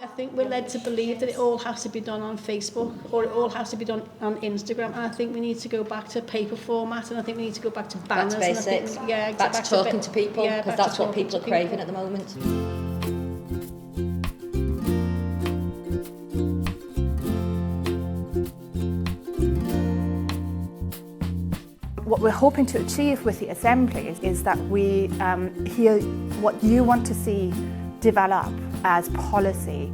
I think we're led to believe that it all has to be done on Facebook or it all has to be done on Instagram, and I think we need to go back to paper format, and I think we need to go back to banners. That's basics. And I think, back to talking to people, because that's what people are craving at the moment. What we're hoping to achieve with the Assemblies is that we hear what you want to see develop as policy.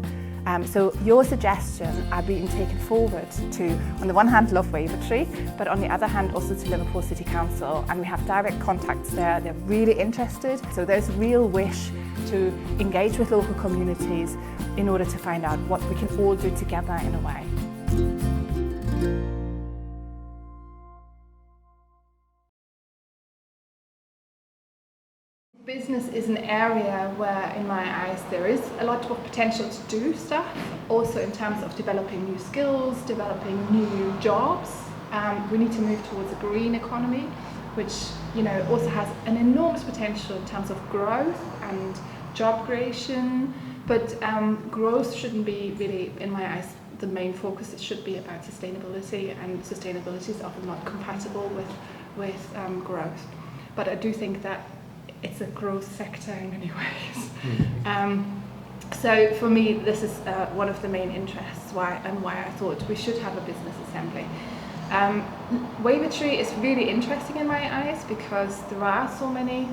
So your suggestions are being taken forward to, on the one hand, love Wavertree, but on the other hand, also to Liverpool City Council. And we have direct contacts there. They're really interested. So there's a real wish to engage with local communities in order to find out what we can all do together in a way. Business is an area where, in my eyes, there is a lot of potential to do stuff, also in terms of developing new skills, developing new jobs. We need to move towards a green economy, which also has an enormous potential in terms of growth and job creation. But growth shouldn't be really, in my eyes, the main focus. It should be about sustainability, and sustainability is often not compatible with growth. But I do think that it's a growth sector in many ways. So for me, this is one of the main interests why I thought we should have a business assembly. Wavertree is really interesting in my eyes because there are so many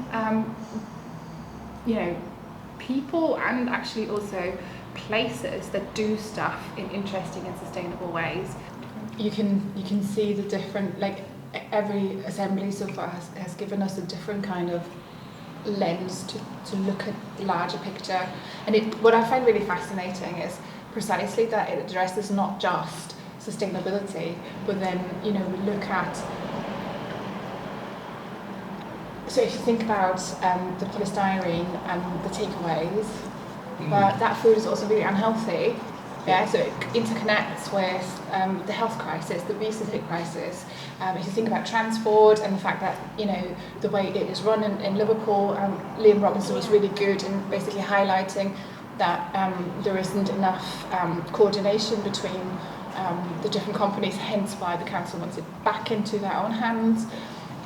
people and actually also places that do stuff in interesting and sustainable ways. You can see the different, like every assembly so far has given us a different kind of lens to look at the larger picture, and what I find really fascinating is precisely that it addresses not just sustainability, but then we look at, so if you think about the polystyrene and the takeaways, that food is also really unhealthy. Yeah, so it interconnects with the health crisis, the obesity crisis. If you think about transport and the fact that the way it is run in Liverpool, Liam Robinson was really good in basically highlighting that there isn't enough coordination between the different companies, hence why the council wants it back into their own hands.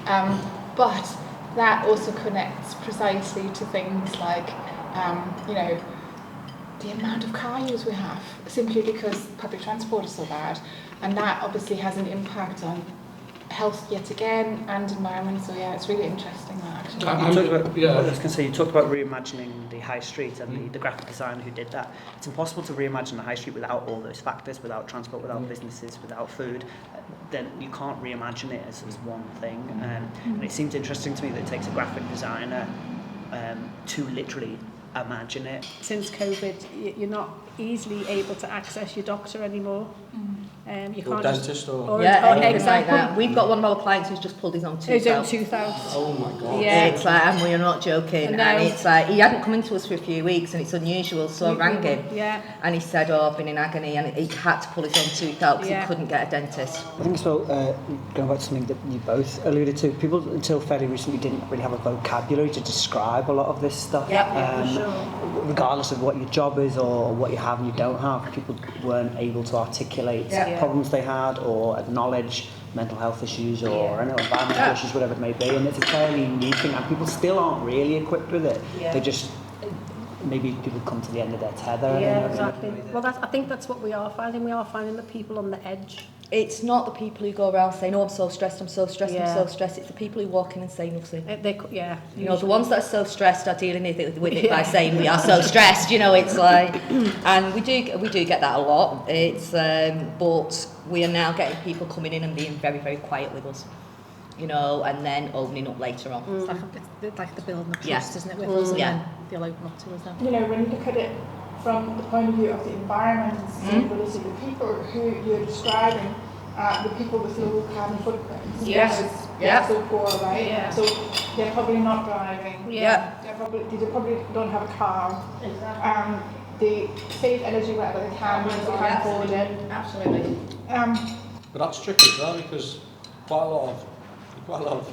But that also connects precisely to things like the amount of car use we have, simply because public transport is so bad, and that obviously has an impact on health yet again and environment. So yeah, it's really interesting that actually. I was going to say, you talked about reimagining the high street and the graphic designer who did that. It's impossible to reimagine the high street without all those factors, without transport, without businesses, without food. Then you can't reimagine it as one thing. And it seems interesting to me that it takes a graphic designer to literally imagine it. Since COVID, you're not easily able to access your doctor anymore. You can't dentist or exactly. Like that. We've got one of our clients who's just pulled his own tooth out. Oh my god. Yeah. It's like, and we're not joking. No. And it's like, he hadn't come into us for a few weeks, and it's unusual, so I rang him. Yeah. And he said, I've been in agony, and he had to pull his own tooth out because he couldn't get a dentist. I think as well, going back to something that you both alluded to, people until fairly recently didn't really have a vocabulary to describe a lot of this stuff. For sure. Regardless of what your job is or what you have and you don't have, people weren't able to articulate problems they had or acknowledge mental health issues or environmental issues, whatever it may be. And it's a fairly new thing, and people still aren't really equipped with it. They just, maybe people come to the end of their tether. Exactly. Well, I think that's what we are finding. We are finding the people on the edge. It's not the people who go around saying, I'm so stressed, I'm so stressed, I'm so stressed. It's the people who walk in and say nothing. The ones that are so stressed are dealing with it by saying we are so stressed. It's like, and we do get that a lot. It's but we are now getting people coming in and being very, very quiet with us. And then opening up later on. It's like the building of trust, isn't it, with us, and then they'll open up to us then. When you look at it from the point of view of the environment and sustainability, the people who you're describing are the people with low carbon footprints. Yes. They're so poor, right? Yeah. So they're probably not driving. Yeah. They probably don't have a car. Exactly. They save energy wherever they can because they can't afford it. Absolutely. But that's tricky as well, because quite a lot of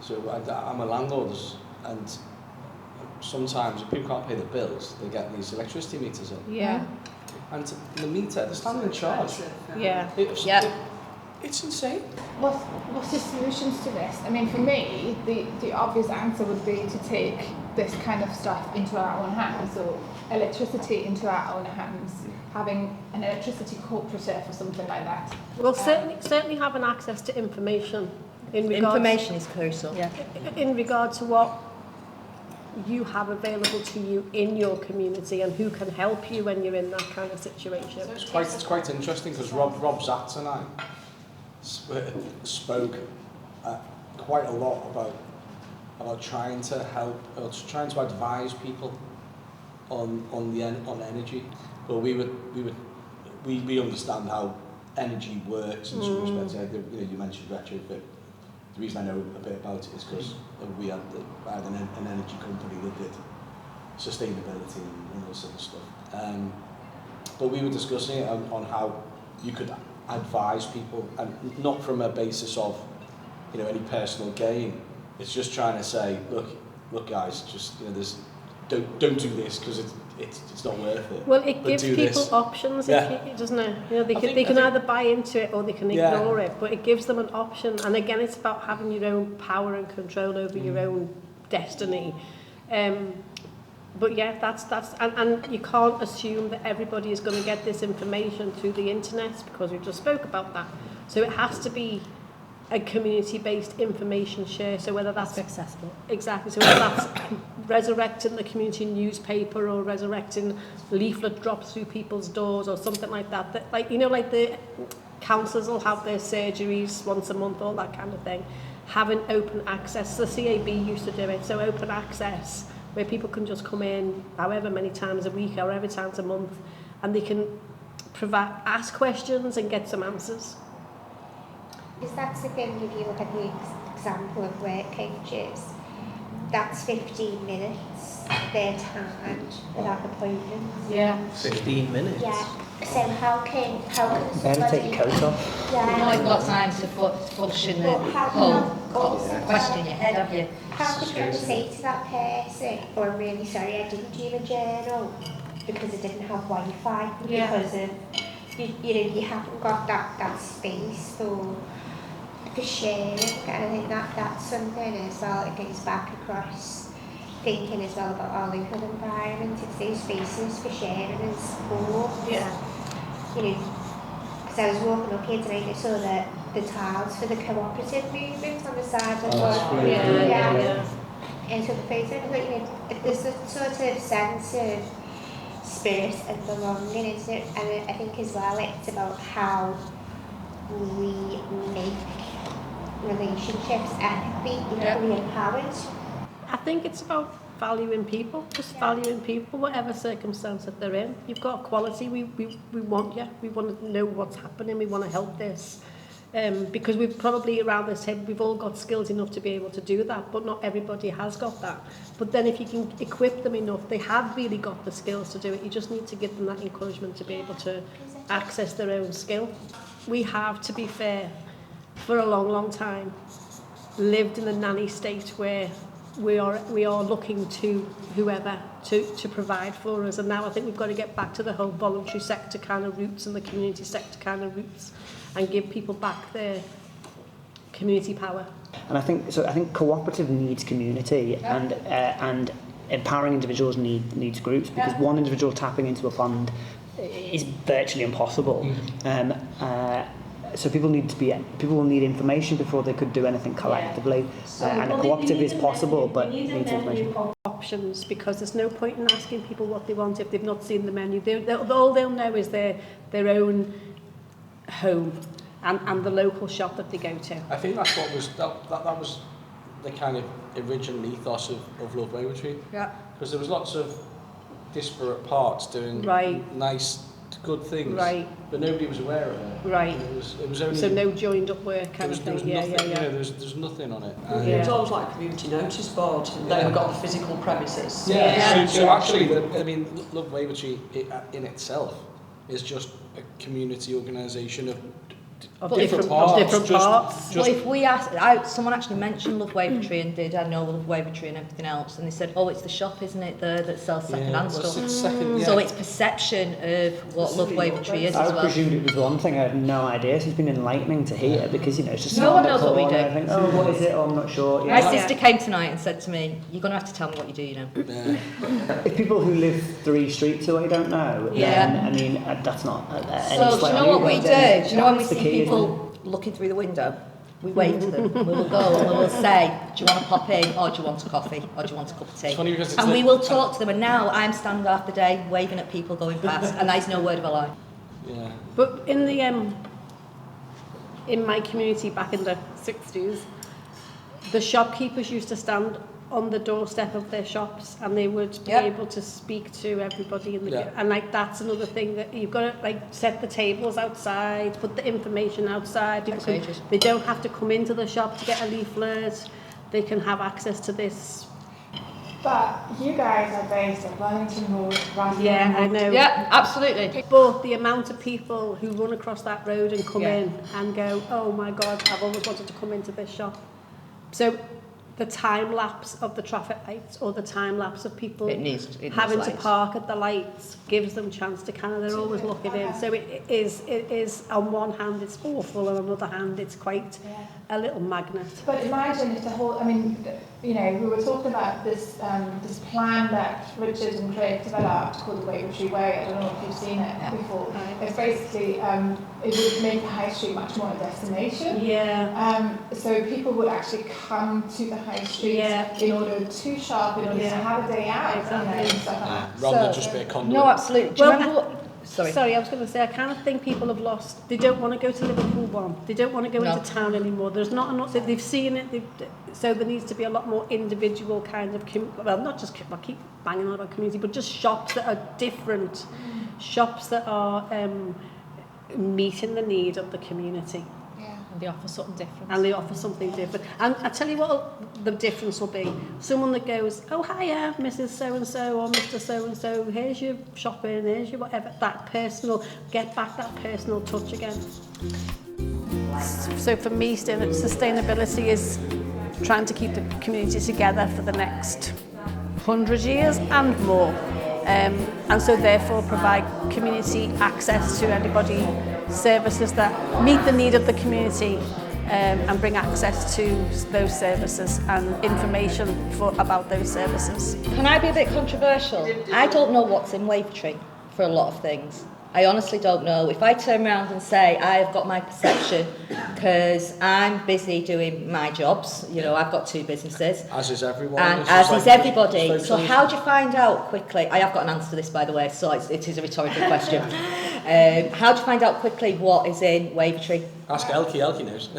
so I'm a landlord, and sometimes if people can't pay the bills, they get these electricity meters in. Yeah. And the meter, they're still in charge. Yeah. It's insane. What's the solutions to this? I mean, for me, the obvious answer would be to take this kind of stuff into our own hands, or electricity into our own hands, having an electricity cooperative or something like that. Well, certainly having access to information. Information is crucial. Yeah. In regard to what you have available to you in your community and who can help you when you're in that kind of situation. It's quite interesting because Rob Zatz and I spoke quite a lot about trying to help, or trying to advise people on energy. But we understand how energy works in some respects. You mentioned retrofit. The reason I know a bit about it is because we had an energy company that did sustainability and all sort of stuff. But we were discussing it on how you could advise people, and not from a basis of any personal gain. It's just trying to say, look guys, just don't do this because it's not worth it. Well, it gives people options, doesn't it? They can either buy into it or they can ignore it, but it gives them an option. And again, it's about having your own power and control over your own destiny. But yeah, that's and you can't assume that everybody is going to get this information through the internet, because we just spoke about that. So it has to be a community-based information share. So whether that's accessible. Exactly. So whether that's resurrecting the community newspaper or resurrecting leaflet drops through people's doors or something like that. That like the councillors will have their surgeries once a month, all that kind of thing. Having open access. The CAB used to do it. So open access, where people can just come in however many times a week, however times a month, and they can ask questions and get some answers. Because that's the thing, if you look at the example of work coaches, that's 15 minutes their time without appointments. Yeah. 15 minutes? Yeah. So how can Better take your coat off. Yeah. You've not even got time to function the whole question in your head, have you? How could you ever say to that person, oh, I'm really sorry I didn't do a journal because I didn't have Wi-Fi, because of, you haven't got that space for sharing. And I think that's something as well. It goes back across thinking as well about our local environment. It's those spaces for sharing and support. Yeah. Because I was walking up here today and I saw the tiles for the cooperative movement on the side of the wall. Yeah. And so the photo, but there's a sort of sense of spirit and belonging, isn't it? And I think as well it's about how we make relationships ethically, equally empowered. I think it's about valuing people, valuing people, whatever circumstance that they're in. You've got quality, we want you, we want to know what's happening, we want to help this. Because we've probably around this table, we've all got skills enough to be able to do that, but not everybody has got that. But then if you can equip them enough, they have really got the skills to do it. You just need to give them that encouragement to be able to access their own skill. We have, to be fair, for a long, long time, lived in a nanny state where we are looking to whoever to provide for us. And now I think we've got to get back to the whole voluntary sector kind of roots and the community sector kind of roots, and give people back their community power. And I think cooperative needs community, and empowering individuals needs groups, because one individual tapping into a fund is virtually impossible. So people will need information before they could do anything collectively, and a cooperative is possible, but needs information. Options, because there's no point in asking people what they want if they've not seen the menu. All they'll know is their own home and the local shop that they go to. I think that's what was that was the kind of original ethos of Love Wavertree. Yeah. Because there was lots of disparate parts doing nice, good things. Right. But nobody was aware of it. Right. It was only. So no joined up work kind of thing. There was nothing, there's nothing on it. It's almost like a community notice board. They've got the physical premises. So actually, Love Wavertree in itself is just a community organisation of different parts. Well, if we ask, someone actually mentioned Love Wavertree and did I know Love Wavertree and everything else, and they said, oh, it's the shop, isn't it, there that sells second-hand stuff. So it's perception of what Love Wavertree is as well. I presumed it was one thing. I had no idea. So it's been enlightening to hear because it's just no one knows what we do. I think, what is it? Oh, I'm not sure. My sister came tonight and said to me, "You're going to have to tell me what you do, If people who live 3 streets away don't know, then I mean that's not. So do you know what we do? Do you know when we see people looking through the window? We wave to them. We will go and we will say, do you want to pop in, or do you want a coffee, or do you want a cup of tea? And we will talk to them. And now I'm standing half the day waving at people going past, and there's no word of a lie. Yeah. But in the in my community back in the 60s, the shopkeepers used to stand on the doorstep of their shops, and they would be able to speak to everybody in the and like that's another thing that you've got to like set the tables outside, put the information outside. They don't have to come into the shop to get a leaflet. They can have access to this. But you guys are based at Wellington Road, rather than I know. Yeah, absolutely. But the amount of people who run across that road and come in and go, oh my God, I've always wanted to come into this shop. So the time lapse of the traffic lights or the time lapse of people having to park at the lights gives them chance to they're always looking in. So it is on one hand it's awful, and on the other hand it's quite a little magnet. But imagine if the whole, we were talking about this this plan that Richard and Craig developed called the Wavertree Way. I don't know if you've seen it before. It's basically, it would make the high street much more a destination. So people would actually come to the high street in order to shop, in order to have a day out, and stuff like that. Rather than just be a conduit. No, absolutely. Do you remember what? Sorry, I was going to say, I kind of think people have lost, they don't want to go to Liverpool one, they don't want to go into town anymore, there's not enough, they've seen it, so there needs to be a lot more individual kind of, not just, I keep banging on about community, but just shops that are different, shops that are meeting the need of the community. And they offer something different. And I tell you what the difference will be. Someone that goes, oh, hiya, Mrs. So-and-so or Mr. So-and-so, here's your shopping, here's your whatever. Get back that personal touch again. So for me, sustainability is trying to keep the community together for the next 100 years and more. And so therefore provide community access to anybody, services that meet the need of the community, and bring access to those services and information about those services. Can I be a bit controversial? I don't know what's in Wavertree for a lot of things. I honestly don't know. If I turn around and say I've got my perception because I'm busy doing my jobs, I've got 2 businesses. As is everyone. And as is everybody. So how do you find out quickly? I have got an answer to this, by the way, so it is a rhetorical question. How do you find out quickly what is in Wavertree? Ask Elkie knows.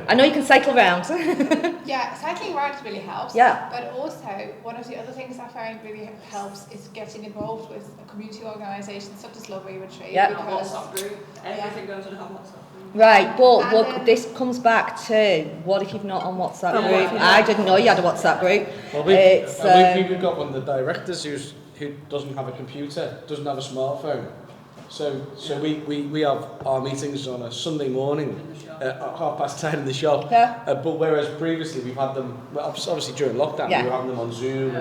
I know you can cycle around. Cycling around really helps. Yeah. But also, one of the other things I find really helps is getting involved with a community organisation such as Love Wavertree. Yeah. WhatsApp group. Everything goes on a WhatsApp group. Right, but this comes back to what if you've not on WhatsApp group? I didn't know you had a WhatsApp group. Well, we've got one of the directors who doesn't have a computer, doesn't have a smartphone. So we have our meetings on a Sunday morning at 10:30 in the shop. But whereas previously we've had them, obviously during lockdown, we were having them on Zoom.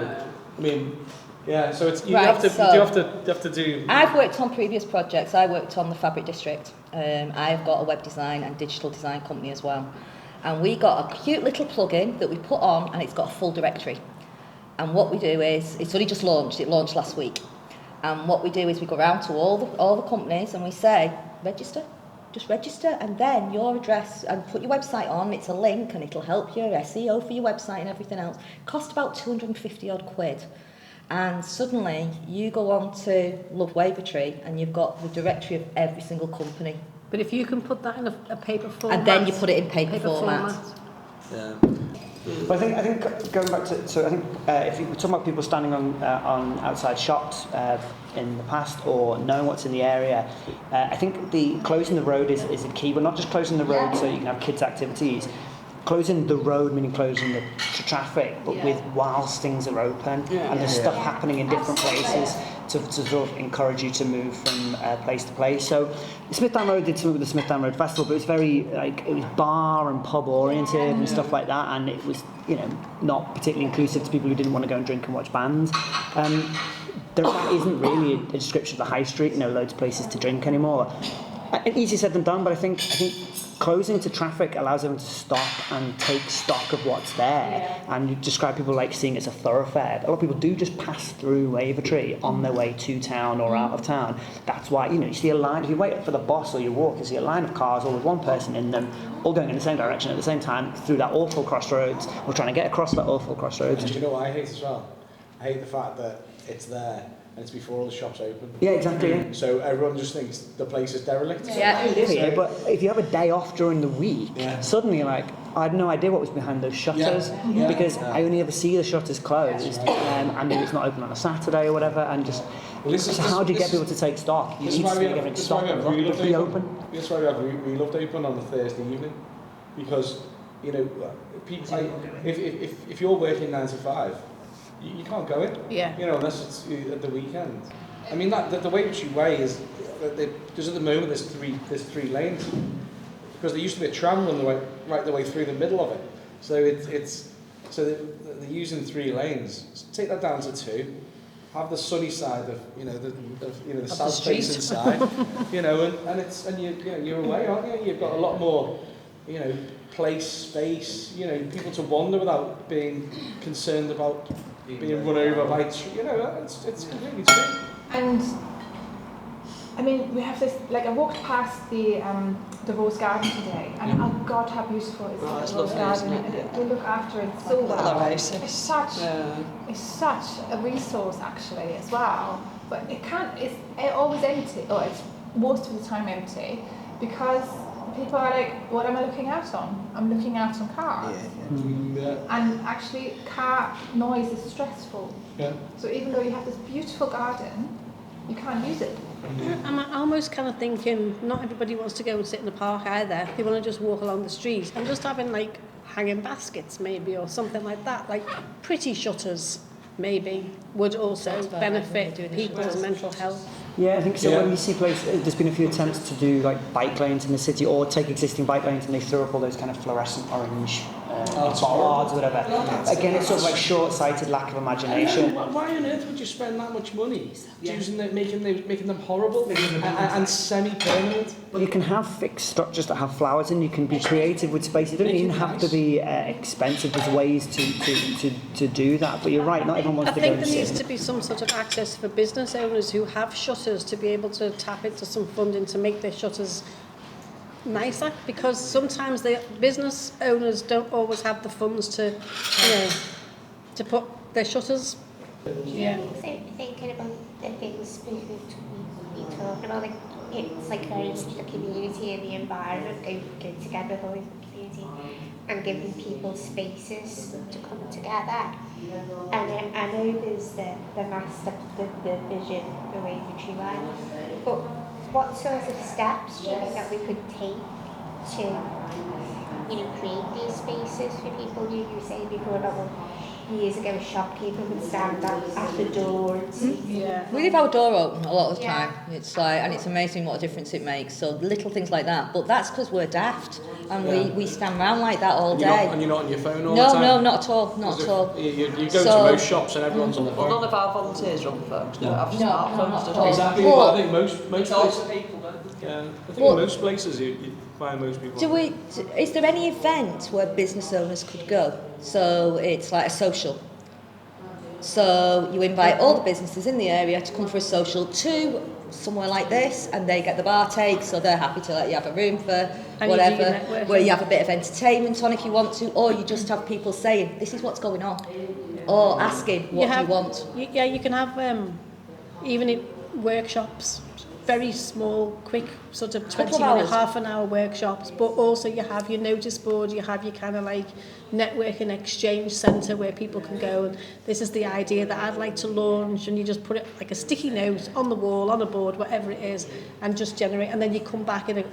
So it's you have to do. I've worked on previous projects. I worked on the Fabric District. I've got a web design and digital design company as well, and we got a cute little plugin that we put on, and it's got a full directory. And what we do is, it's only just launched. It launched last week. And what we do is we go around to all the companies and we say, just register, and then your address, and put your website on. It's a link and it'll help your SEO for your website and everything else. Cost about 250 odd quid. And suddenly you go on to Love Wavertree and you've got the directory of every single company. But if you can put that in a paper format. And then you put it in paper format. Yeah. But I think going back to, if you were talking about people standing on outside shops in the past or knowing what's in the area, I think closing the road is a key. But not just closing the road so you can have kids' activities. Closing the road, meaning closing the traffic, but whilst things are open and there's stuff happening in different places. to sort of encourage you to move from place to place. So the Smithdown Road did something with the Smithdown Road Festival, but it was very it was bar and pub oriented and stuff like that, and it was not particularly inclusive to people who didn't want to go and drink and watch bands. There isn't really a description of the high street, loads of places to drink anymore. Easier said than done, but I think closing to traffic allows everyone to stop and take stock of what's there. And you describe people like seeing it as a thoroughfare. A lot of people do just pass through Wavertree on their way to town or out of town. That's why, you see a line, if you wait for the bus or you walk, you see a line of cars, all with one person in them, all going in the same direction at the same time through that awful crossroads. We're trying to get across that awful crossroads. And do you know what I hate as well? I hate the fact that it's there and it's before all the shops open. Yeah, exactly. Yeah. So everyone just thinks the place is derelict. Yeah, but if you have a day off during the week, suddenly you're like, I had no idea what was behind those shutters because I only ever see the shutters closed and maybe it's not open on a Saturday or whatever, and just how do you get people to take stock? You need to make everything stop and reopen. That's why we have Reloved open on the Thursday evening, because people if you're working 9 to 5. You can't go in, unless it's at the weekend. I mean, that the Wavertree Way is because at the moment there's three lanes, because there used to be a tram run right the way through the middle of it. So they're using 3 lanes. So take that down to 2. Have the sunny side of the south facing side, and you're away, aren't you? You've got a lot more, place, space, people to wander without being concerned about being run over by, it's completely true. And I mean, we have this, I walked past the Rose Garden today, and oh God, how beautiful is the Rose Garden. They look after it so well. It's such a resource actually as well, but it's always empty, or it's most of the time empty, because people are like, what am I looking out on? I'm looking out on cars. And actually, car noise is stressful. So even though you have this beautiful garden, you can't use it. I'm almost kind of thinking, not everybody wants to go and sit in the park either. They want to just walk along the street, and just having hanging baskets maybe, or something like that, pretty shutters maybe would also benefit people's mental health. Yeah, I think so. When you see places, there's been a few attempts to do bike lanes in the city, or take existing bike lanes and they throw up all those kind of fluorescent orange bollards or whatever. Again, it's sort of short-sighted lack of imagination. Why on earth would you spend that much money using making them horrible and semi-permanent? You can have fixed structures that have flowers in. You can be creative with space. You don't even have to be expensive. There's ways to do that. But you're right, not everyone wants to go and I think there needs sit. to be some sort of access for business owners who have shutters to be able to tap into some funding to make their shutters nicer, because sometimes the business owners don't always have the funds to put their shutters. Thinking about the things we talk about, it's very much the community and the environment go together with the community and giving people spaces to come together. And I know there's the master, the vision, the Wavertree Way, but what sort of steps do you think that we could take to, create these spaces for people? You were saying before about years ago, a shopkeeper would stand at the door and see. We leave our door open a lot of the time. It's and it's amazing what a difference it makes. So little things like that, but that's because we're daft and we stand around like that all day. And you're not on your phone all the time? No, not at all, not at all. You go to most shops and everyone's on the phone. Well, none of our volunteers are on the phones. They don't have No, smartphones. not at all. Exactly, but I think most places, people, I think in most places you find most people. Is there any event where business owners could go? So it's like a social. So you invite all the businesses in the area to come for a social to somewhere like this, and they get the bar take, so they're happy to let you have a room for whatever, where you have a bit of entertainment on if you want to, or you just have people saying, this is what's going on, or asking, what do you want? You can have even workshops, very small, quick, sort of 20-minute, half-an-hour workshops, but also you have your notice board, you have your kind of networking exchange centre where people can go, and this is the idea that I'd like to launch, and you just put it like a sticky note on the wall, on a board, whatever it is, and just generate, and then you come back in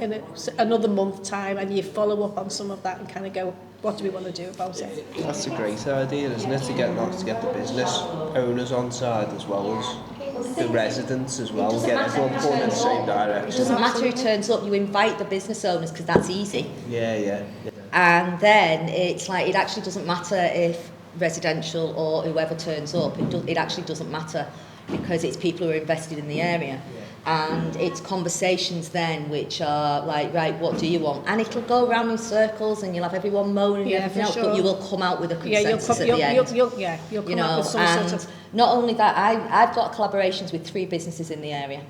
another month time and you follow up on some of that and kind of go, what do we want to do about it? That's a great idea, isn't it, to get the business owners on side as well as the residents as well, get everyone pulling in the same direction. It doesn't matter who turns up, you invite the business owners because that's easy. Yeah. And then it's like, it actually doesn't matter if residential or whoever turns up, it actually doesn't matter because it's people who are invested in the area. And it's conversations then which are like, right, what do you want? And it'll go around in circles and you'll have everyone moaning and everything else, but you will come out with a consensus at the end. You'll come out with some sort of... Not only that, I've got collaborations with 3 businesses in the area.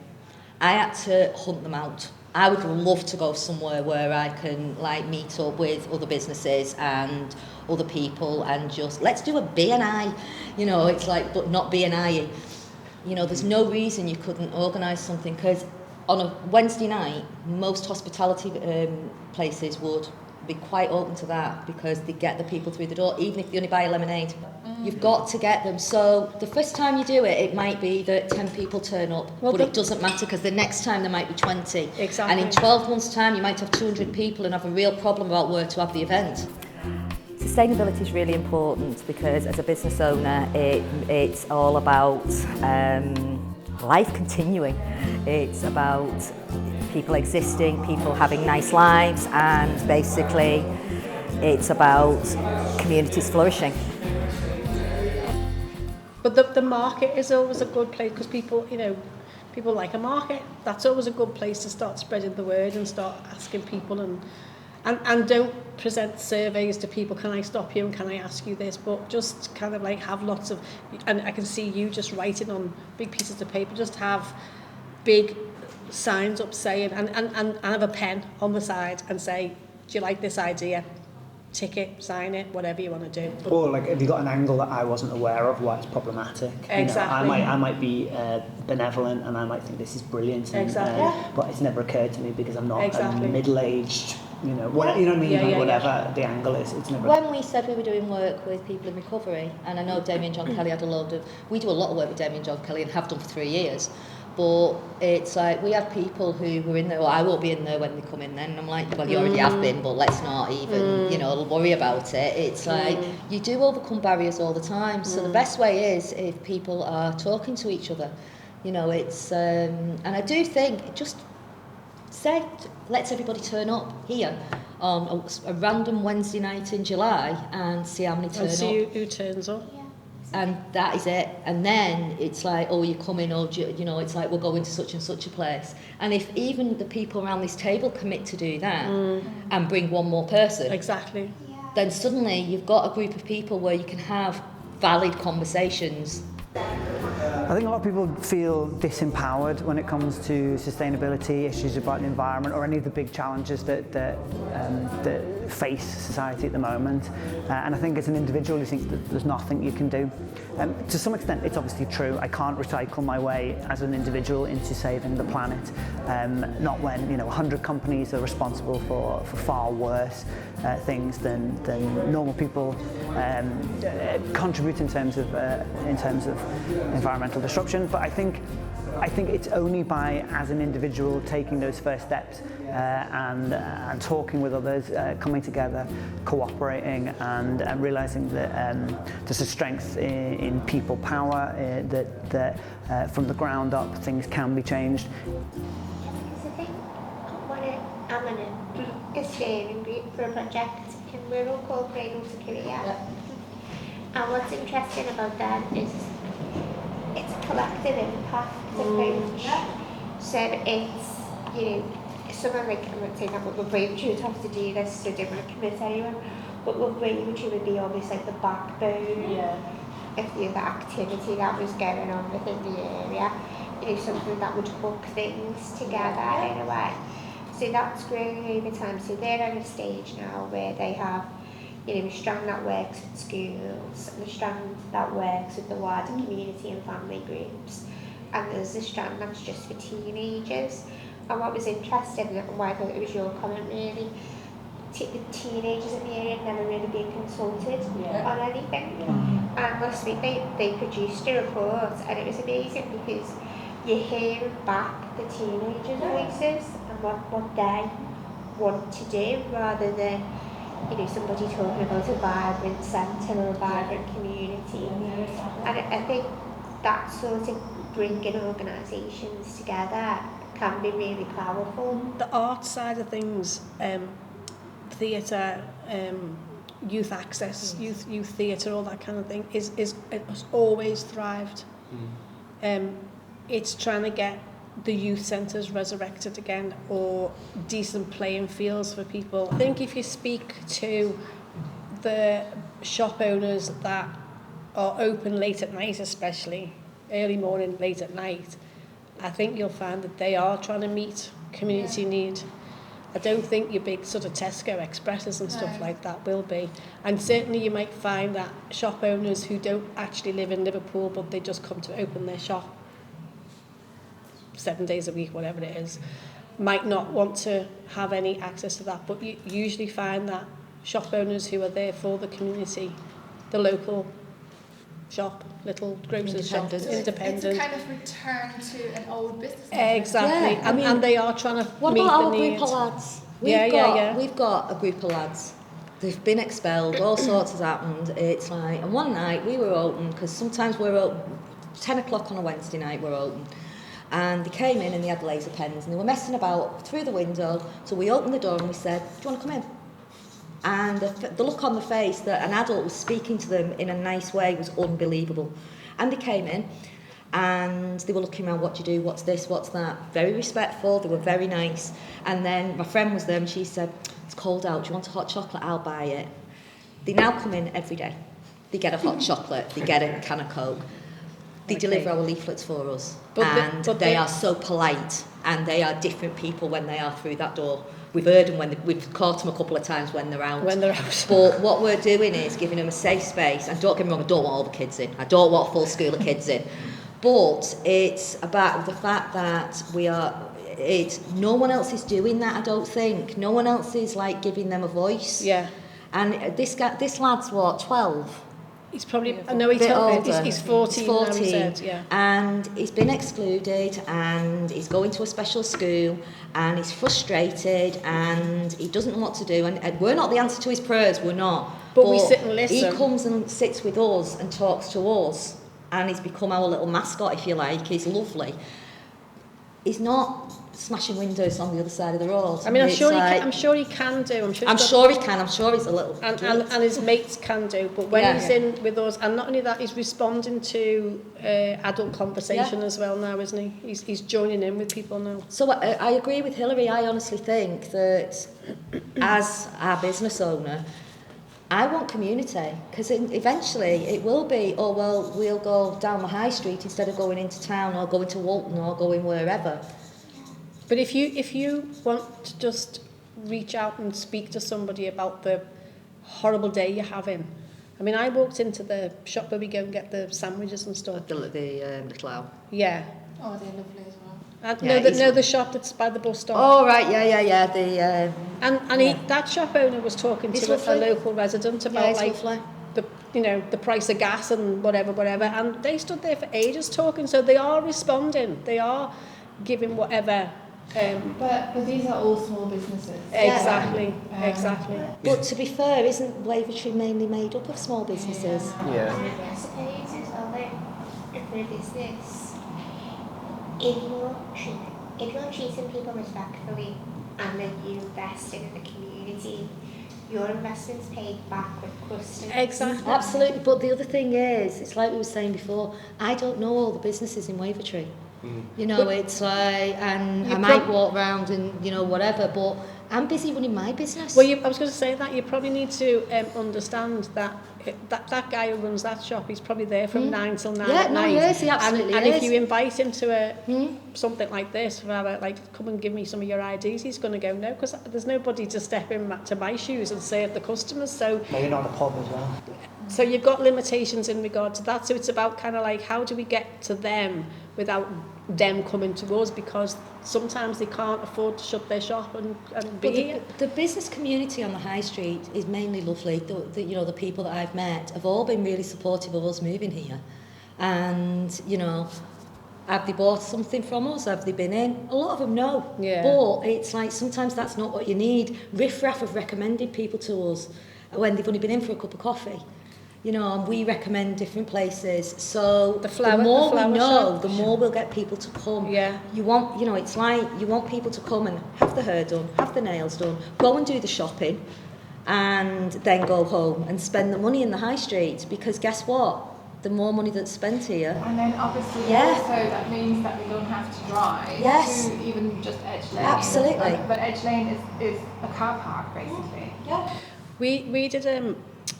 I had to hunt them out. I would love to go somewhere where I can like meet up with other businesses and other people and just, let's do a B&I. It's like, but not B&I. There's no reason you couldn't organise something, because on a Wednesday night, most hospitality places would be quite open to that because they get the people through the door, even if they only buy a lemonade. You've got to get them. So the first time you do it, it might be that 10 people turn up, but it doesn't matter because the next time there might be 20. Exactly. And in 12 months' time, you might have 200 people and have a real problem about where to have the event. Sustainability is really important because as a business owner, it's all about life continuing. It's about people existing, people having nice lives, and basically it's about communities flourishing. But the market is always a good place because people like a market. That's always a good place to start spreading the word and start asking people and don't present surveys to people, can I stop you and can I ask you this, but just kind of like have lots of, and I can see you just writing on big pieces of paper, just have big signs up saying, and have a pen on the side and say, do you like this idea? Tick it, sign it, whatever you want to do. Or like, have you got an angle that I wasn't aware of why it's problematic? Exactly. I might be benevolent and I might think this is brilliant, and, but it's never occurred to me because I'm not a middle-aged, what I mean, whatever the angle is, it's never. When we said we were doing work with people in recovery, and I know Damien John Kelly had we do a lot of work with Damien John Kelly and have done for 3 years. But it's like, we have people who were in there, well, I won't be in there when they come in then, and I'm like, well, you already have been, but let's not even, worry about it. It's like, you do overcome barriers all the time, so the best way is if people are talking to each other, it's, and I do think, just say, let's everybody turn up here on a random Wednesday night in July and see how many turn up. And see who turns up. And that is it. And then it's like, oh, you're coming, or it's like, we're going to such and such a place. And if even the people around this table commit to do that and bring one more person, exactly, then suddenly you've got a group of people where you can have valid conversations. I think a lot of people feel disempowered when it comes to sustainability, issues about the environment, or any of the big challenges that face society at the moment. And I think as an individual, you think that there's nothing you can do. To some extent, it's obviously true. I can't recycle my way as an individual into saving the planet. Not when 100 companies are responsible for far worse things than normal people contribute in terms of environmental disruption. But I think it's only by, as an individual, taking those first steps and talking with others, coming together, cooperating, and realizing that there's a strength in people power, that from the ground up things can be changed. I think I'm in a steering group for a project in rural called Cradle to Career. And what's interesting about that is it's a collective impact approach. So it's someone like, I'm not saying that Wavertree would have to do this, so don't want to commit anyone, but Wavertree would be almost like the backbone of the other activity that was going on within the area. Something that would hook things together in a way. So that's growing over time. So they're at a stage now where they have a strand that works with schools, and a strand that works with the wider community and family groups, and there's a strand that's just for teenagers. And what was interesting, and why I thought it was your comment really, the teenagers in the area had never really been consulted on anything. And last week they produced a report, and it was amazing because you hear back the teenagers' voices and what they want to do, rather than somebody talking about a vibrant centre or a vibrant community. And I think that sort of bringing organisations together can be really powerful. The art side of things, theatre, youth access, youth theatre, all that kind of thing, it has always thrived. It's trying to get the youth centres resurrected again, or decent playing fields for people. I think if you speak to the shop owners that are open late at night, especially early morning, late at night, I think you'll find that they are trying to meet community need. I don't think your big sort of Tesco Expresses and stuff like that will be. And certainly you might find that shop owners who don't actually live in Liverpool, but they just come to open their shop 7 days a week, whatever it is, might not want to have any access to that. But you usually find that shop owners who are there for the community, the local shop, little grocers shop, independent. It's a kind of return to an old business. Exactly, Yeah, and they are trying to what meet about the our needs. group of lads? We've got a group of lads. They've been expelled, all sorts has happened. It's like, and one night we were open, because sometimes we're open, 10 o'clock on a Wednesday night we're open. And they came in and they had laser pens and they were messing about through the window. So we opened the door and we said, do you want to come in? And the look on the face that an adult was speaking to them in a nice way was unbelievable. And they came in and they were looking around, what do you do, what's this, what's that? Very respectful, they were very nice. And then my friend was there and she said, it's cold out, do you want a hot chocolate? I'll buy it. They now come in every day. They get a hot chocolate, they get a can of Coke. They deliver our leaflets for us. But they are so polite and they are different people when they are through that door. We've heard them we've caught them a couple of times when they're out. But what we're doing is giving them a safe space. And don't get me wrong, I don't want all the kids in. I don't want a full school of kids in. But it's about the fact that no one else is doing that, I don't think. No one else is like giving them a voice. Yeah. And this lad's what, 12? He's probably, no, he's 14 now, he said, yeah. And he's been excluded and he's going to a special school and he's frustrated and he doesn't know what to do. And we're not the answer to his prayers, we're not. But we sit and listen. He comes and sits with us and talks to us and he's become our little mascot, if you like. He's lovely. He's not smashing windows on the other side of the road. I mean, I'm sure he can do. I'm sure he can. I'm sure he's a little... And his mates can do. But when he's in with us, and not only that, he's responding to adult conversation as well now, isn't he? He's joining in with people now. So I agree with Hilary. I honestly think that as our business owner, I want community, because eventually it will be, oh, well, we'll go down the high street instead of going into town or going to Walton or going wherever. But if you want to just reach out and speak to somebody about the horrible day you're having, I mean, I walked into the shop where we go and get the sandwiches and stuff. The Little Owl. Yeah. Oh, they're lovely as No, well. the shop that's by the bus stop. Oh, right, yeah. That shop owner was talking to a local resident about the price of gas and whatever, and they stood there for ages talking. So they are responding. They are giving whatever. But these are all small businesses. Exactly. But to be fair, isn't Wavertree mainly made up of small businesses? Yeah. I suppose as well, like, for a business, if you're treating people respectfully and then you invest in the community, your investment's paid back with customers. Exactly. Absolutely. But the other thing is, it's like we were saying before, I don't know all the businesses in Wavertree. You know, but it's like, and I might walk around and, whatever, but I'm busy running my business. Well, I was going to say that you probably need to understand that that guy who runs that shop, he's probably there from 9 till 9 at night. Yeah, he absolutely and is. if you invite him to something like this, come and give me some of your IDs, he's going to go, no, because there's nobody to step into my shoes and serve the customers. So No, you're not in a pub as well. So you've got limitations in regard to that. So it's about kind of like, how do we get to them without them coming to us, because sometimes they can't afford to shut their shop and be here. The business community on the high street is mainly lovely. The people that I've met have all been really supportive of us moving here. And, have they bought something from us? Have they been in? A lot of them no. Yeah. But it's like, sometimes that's not what you need. Riff Raff have recommended people to us when they've only been in for a cup of coffee. You know, and we recommend different places. So the more we know, shop. the more we'll get people to come. Yeah. You want, you know, it's like you want people to come and have the hair done, have the nails done, go and do the shopping, and then go home and spend the money in the high street. Because guess what? The more money that's spent here. And then obviously also that means that we don't have to drive to even just Edge Lane. Absolutely. But Edge Lane is a car park basically. Yeah. We did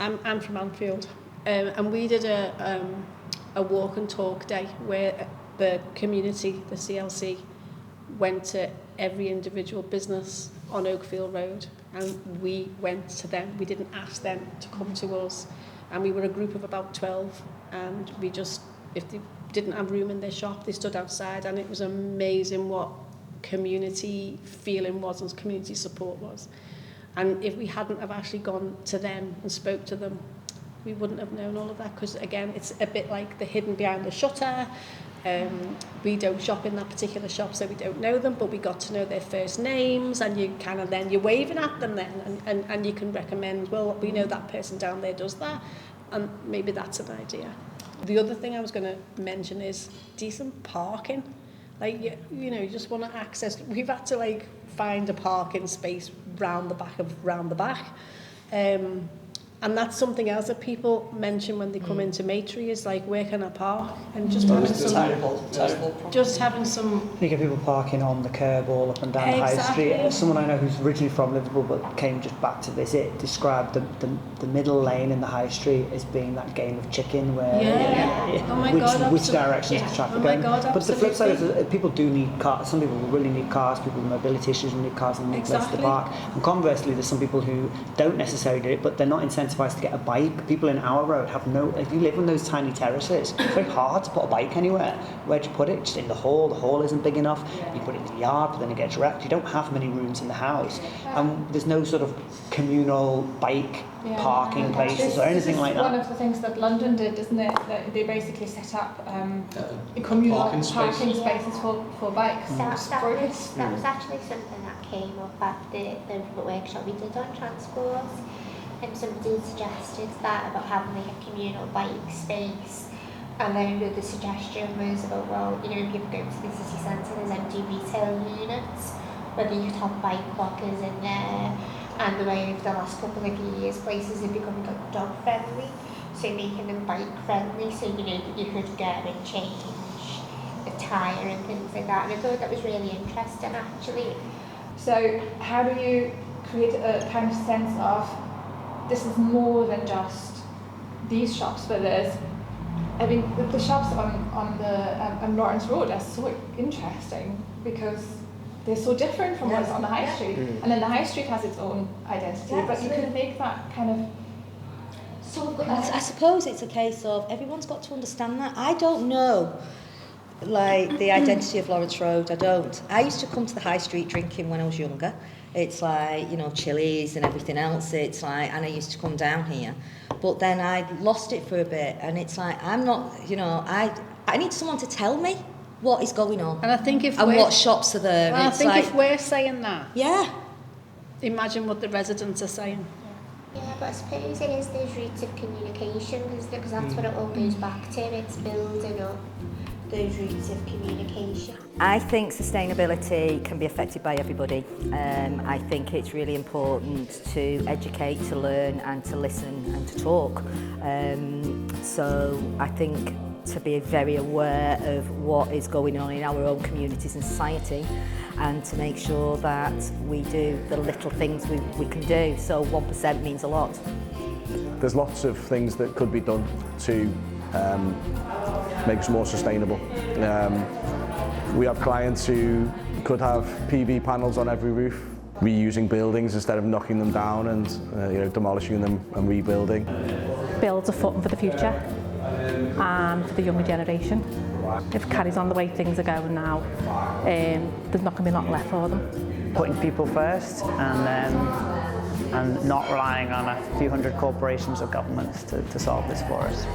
I'm from Anfield, and we did a walk and talk day where the community, the CLC, went to every individual business on Oakfield Road, and we went to them. We didn't ask them to come to us, and we were a group of about 12, and we just, if they didn't have room in their shop, they stood outside, and it was amazing what community feeling was and community support was. And if we hadn't have actually gone to them and spoke to them, we wouldn't have known all of that, because again, it's a bit like the hidden behind the shutter. We don't shop in that particular shop, so we don't know them, but we got to know their first names, and you kind of then, you're waving at them then, and you can recommend, well, we know that person down there does that, and maybe that's an idea. The other thing I was going to mention is decent parking. Like, you know, you just want to access, we've had to like find a parking space round the back. And that's something else that people mention when they come into Wavertree, is like, where can I park? And just having some... You get people parking on the curb all up and down the high street. Someone I know who's originally from Liverpool but came just back to visit described the middle lane in the high street as being that game of chicken where which direction is the traffic going. But the flip side is people do need cars. Some people really need cars. People with mobility issues need cars and need places to park. And conversely, there's some people who don't necessarily do it, but they're not incentivized to get a bike. People in our road have no, if you live in those tiny terraces, it's very hard to put a bike anywhere. Where'd you put it? Just in the hall isn't big enough. You put it in the yard, but then it gets wrecked. You don't have many rooms in the house. And there's no sort of communal bike parking places or anything like that. One of the things that London did, isn't it? That they basically set up communal parking spaces for bikes. That was actually something that came up at the workshop we did on transport. And somebody suggested that about having like a communal bike space, and then the suggestion was about, well, you know, people go to the city centre, there's empty retail units, whether you could have bike lockers in there, and the way over the last couple of years places have become like dog friendly, so making them bike friendly, so you know that you could get and change a tyre and things like that, and I thought that was really interesting actually. So how do you create a kind of sense of this is more than just these shops, but there's, I mean, the shops on Lawrence Road are so interesting because they're so different from what's on the high street. And then the high street has its own identity, but you can make that kind of... So I suppose it's a case of everyone's got to understand that. I don't know, like, the identity of Lawrence Road, I don't. I used to come to the high street drinking when I was younger. It's like, you know, Chili's and everything else. It's like, and I used to come down here. But then I lost it for a bit, and it's like, I'm not, you know, I need someone to tell me what is going on. And I think if and what shops are there. Well, it's I think like, if we're saying that, yeah, imagine what the residents are saying. Yeah, but I suppose it is those routes of communication, because that's what it all goes back to. It's building up those routes of communication. I think sustainability can be affected by everybody. I think it's really important to educate, to learn and to listen and to talk. So I think to be very aware of what is going on in our own communities and society, and to make sure that we do the little things we can do. So 1% means a lot. There's lots of things that could be done to make us more sustainable. We have clients who could have PV panels on every roof, reusing buildings instead of knocking them down and you know, demolishing them and rebuilding. Builds a footing for the future and for the younger generation. If it carries on the way things are going now, there's not going to be a lot left for them. Putting people first and not relying on a few hundred corporations or governments to solve this for us.